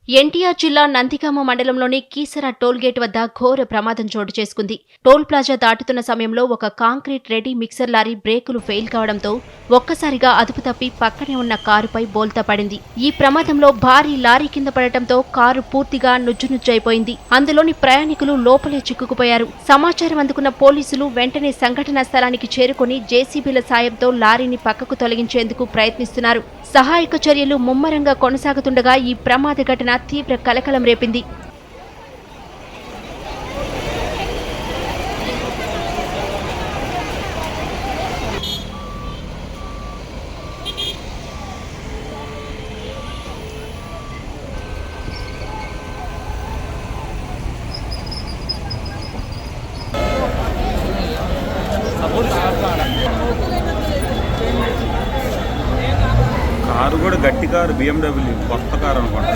ఎన్టీఆర్ జిల్లా నందిగామ మండలంలోని కీసర టోల్గేట్ వద్ద ఘోర ప్రమాదం చోటు చేసుకుంది. టోల్ ప్లాజా దాటుతున్న సమయంలో ఒక కాంక్రీట్ రెడీ మిక్సర్ లారీ బ్రేకులు ఫెయిల్ కావడంతో ఒక్కసారిగా అదుపు తప్పి పక్కనే ఉన్న కారుపై బోల్తా పడింది. ఈ ప్రమాదంలో భారీ లారీ కింద పడటంతో కారు పూర్తిగా నుజ్జునుజ్జైపోయింది. అందులోని ప్రయాణికులు లోపలే చిక్కుకుపోయారు. సమాచారం అందుకున్న పోలీసులు వెంటనే సంఘటనా స్థలానికి చేరుకుని జేసీబీల సాయంతో లారీని పక్కకు తొలగించేందుకు ప్రయత్నిస్తున్నారు. సహాయక చర్యలు ముమ్మరంగా కొనసాగుతుండగా ఈ ప్రమాద ఘటన తీవ్ర కలకలం రేపింది. కారు కూడా గట్టి కారు, BMW కొత్త కారు అనుకోండి.